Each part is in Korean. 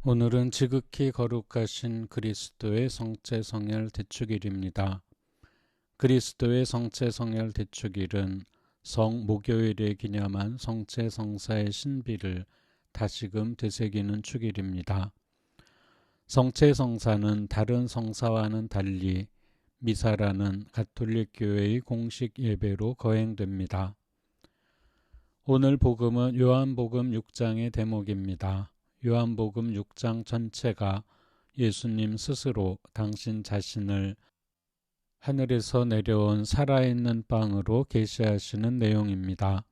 오늘은 지극히 거룩하신 그리스도의 성체성혈 대축일입니다. 그리스도의 성체성혈 대축일은 성목요일에 기념한 성체성사의 신비를 다시금 되새기는 축일입니다. 성체성사는 다른 성사와는 달리 미사라는 가톨릭 교회의 공식 예배로 거행됩니다. 오늘 복음은 요한복음 6장의 대목입니다. 요한복음 6장 전체가 예수님 스스로 당신 자신을 하늘에서 내려온 살아있는 빵으로 계시하시는 내용입니다.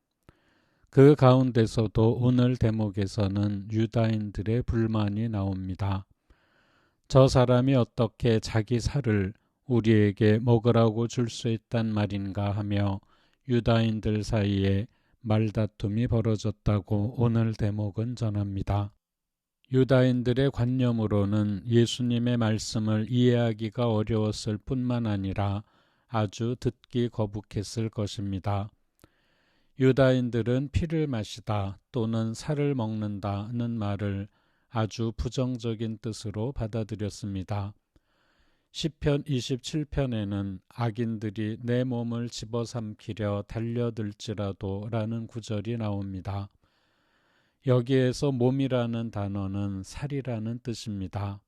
그 가운데서도 오늘 대목에서는 유다인들의 불만이 나옵니다. 저 사람이 어떻게 자기 살을 우리에게 먹으라고 줄 수 있단 말인가 하며 유다인들 사이에 말다툼이 벌어졌다고 오늘 대목은 전합니다. 유다인들의 관념으로는 예수님의 말씀을 이해하기가 어려웠을 뿐만 아니라 아주 듣기 거북했을 것입니다. 유다인들은 피를 마시다 또는 살을 먹는다는 말을 아주 부정적인 뜻으로 받아들였습니다. 시편 27편에는 악인들이 내 몸을 집어삼키려 달려들지라도 라는 구절이 나옵니다. 여기에서 몸이라는 단어는 살이라는 뜻입니다.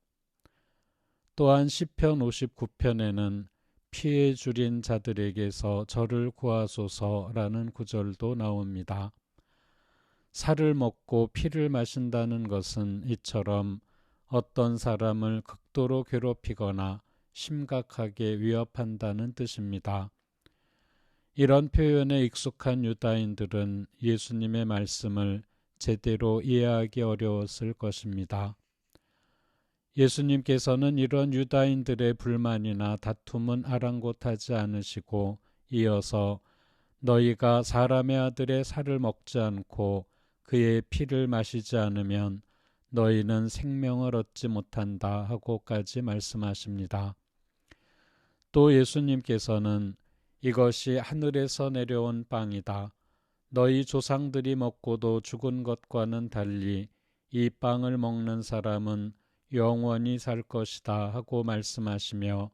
또한 시편 59편에는 피해 줄인 자들에게서 저를 구하소서라는 구절도 나옵니다. 살을 먹고 피를 마신다는 것은 이처럼 어떤 사람을 극도로 괴롭히거나 심각하게 위협한다는 뜻입니다. 이런 표현에 익숙한 유다인들은 예수님의 말씀을 제대로 이해하기 어려웠을 것입니다. 예수님께서는 이런 유다인들의 불만이나 다툼은 아랑곳하지 않으시고 이어서 너희가 사람의 아들의 살을 먹지 않고 그의 피를 마시지 않으면 너희는 생명을 얻지 못한다 하고까지 말씀하십니다. 또 예수님께서는 이것이 하늘에서 내려온 빵이다. 너희 조상들이 먹고도 죽은 것과는 달리 이 빵을 먹는 사람은 영원히 살 것이다 하고 말씀하시며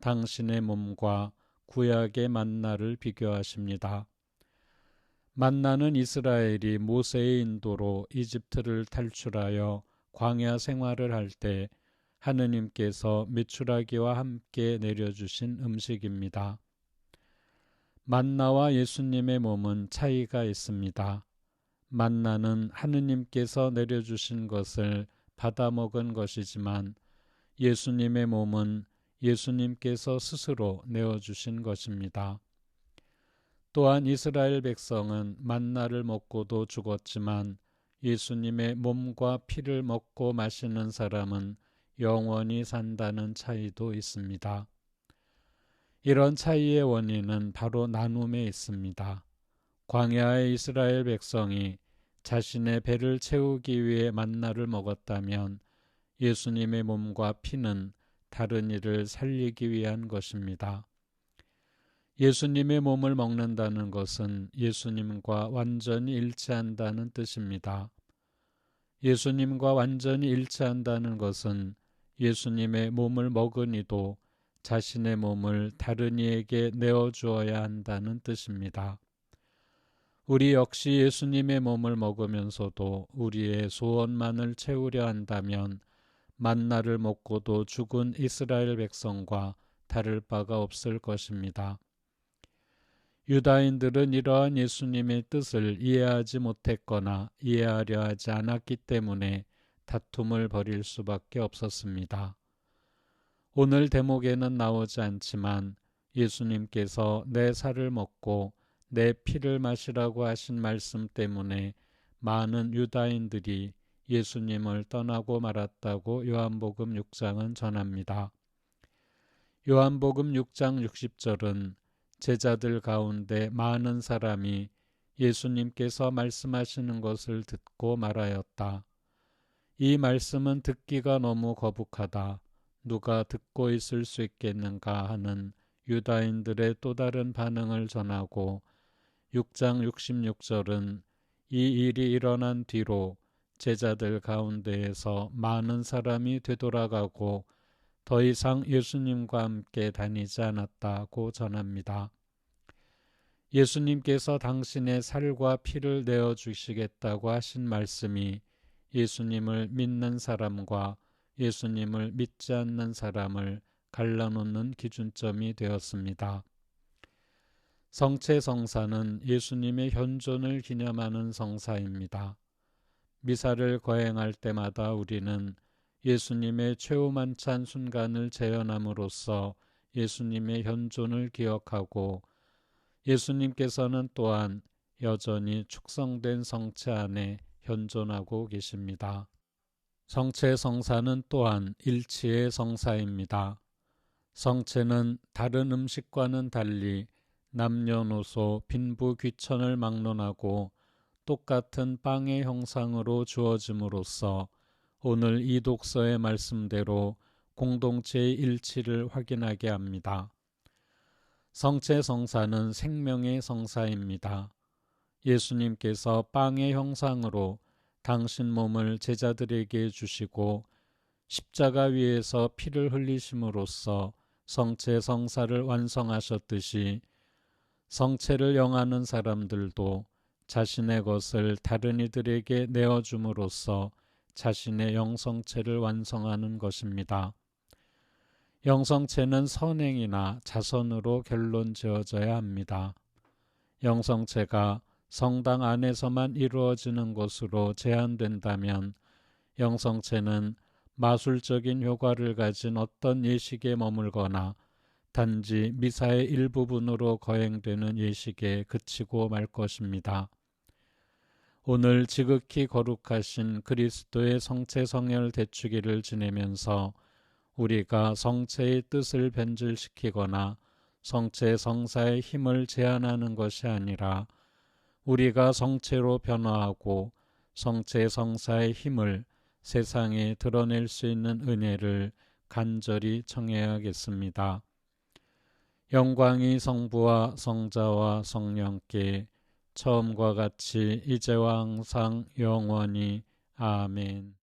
당신의 몸과 구약의 만나를 비교하십니다. 만나는 이스라엘이 모세의 인도로 이집트를 탈출하여 광야 생활을 할 때 하느님께서 메추라기와 함께 내려주신 음식입니다. 만나와 예수님의 몸은 차이가 있습니다. 만나는 하느님께서 내려주신 것을 받아먹은 것이지만 예수님의 몸은 예수님께서 스스로 내어주신 것입니다. 또한 이스라엘 백성은 만나를 먹고도 죽었지만 예수님의 몸과 피를 먹고 마시는 사람은 영원히 산다는 차이도 있습니다. 이런 차이의 원인은 바로 나눔에 있습니다. 광야의 이스라엘 백성이 자신의 배를 채우기 위해 만나를 먹었다면 예수님의 몸과 피는 다른 이를 살리기 위한 것입니다. 예수님의 몸을 먹는다는 것은 예수님과 완전히 일치한다는 뜻입니다. 예수님과 완전히 일치한다는 것은 예수님의 몸을 먹은 이도 자신의 몸을 다른 이에게 내어주어야 한다는 뜻입니다. 우리 역시 예수님의 몸을 먹으면서도 우리의 소원만을 채우려 한다면 만나를 먹고도 죽은 이스라엘 백성과 다를 바가 없을 것입니다. 유다인들은 이러한 예수님의 뜻을 이해하지 못했거나 이해하려 하지 않았기 때문에 다툼을 벌일 수밖에 없었습니다. 오늘 대목에는 나오지 않지만 예수님께서 내 살을 먹고 내 피를 마시라고 하신 말씀 때문에 많은 유다인들이 예수님을 떠나고 말았다고 요한복음 6장은 전합니다. 요한복음 6장 60절은 제자들 가운데 많은 사람이 예수님께서 말씀하시는 것을 듣고 말하였다. 이 말씀은 듣기가 너무 거북하다. 누가 듣고 있을 수 있겠는가 하는 유다인들의 또 다른 반응을 전하고 6장 66절은 이 일이 일어난 뒤로 제자들 가운데에서 많은 사람이 되돌아가고 더 이상 예수님과 함께 다니지 않았다고 전합니다. 예수님께서 당신의 살과 피를 내어주시겠다고 하신 말씀이 예수님을 믿는 사람과 예수님을 믿지 않는 사람을 갈라놓는 기준점이 되었습니다. 성체성사는 예수님의 현존을 기념하는 성사입니다. 미사를 거행할 때마다 우리는 예수님의 최후만찬 순간을 재현함으로써 예수님의 현존을 기억하고 예수님께서는 또한 여전히 축성된 성체 안에 현존하고 계십니다. 성체성사는 또한 일치의 성사입니다. 성체는 다른 음식과는 달리 남녀노소 빈부 귀천을 막론하고 똑같은 빵의 형상으로 주어짐으로써 오늘 이 독서의 말씀대로 공동체의 일치를 확인하게 합니다. 성체성사는 생명의 성사입니다. 예수님께서 빵의 형상으로 당신 몸을 제자들에게 주시고 십자가 위에서 피를 흘리심으로써 성체성사를 완성하셨듯이 성체를 영하는 사람들도 자신의 것을 다른 이들에게 내어줌으로써 자신의 영성체를 완성하는 것입니다. 영성체는 선행이나 자선으로 결론 지어져야 합니다. 영성체가 성당 안에서만 이루어지는 것으로 제한된다면 영성체는 마술적인 효과를 가진 어떤 예식에 머물거나 단지 미사의 일부분으로 거행되는 예식에 그치고 말 것입니다. 오늘 지극히 거룩하신 그리스도의 성체성혈 대축일을 지내면서 우리가 성체의 뜻을 변질시키거나 성체 성사의 힘을 제한하는 것이 아니라 우리가 성체로 변화하고 성체 성사의 힘을 세상에 드러낼 수 있는 은혜를 간절히 청해야겠습니다. 영광이 성부와 성자와 성령께 처음과 같이 이제와 항상 영원히 아멘.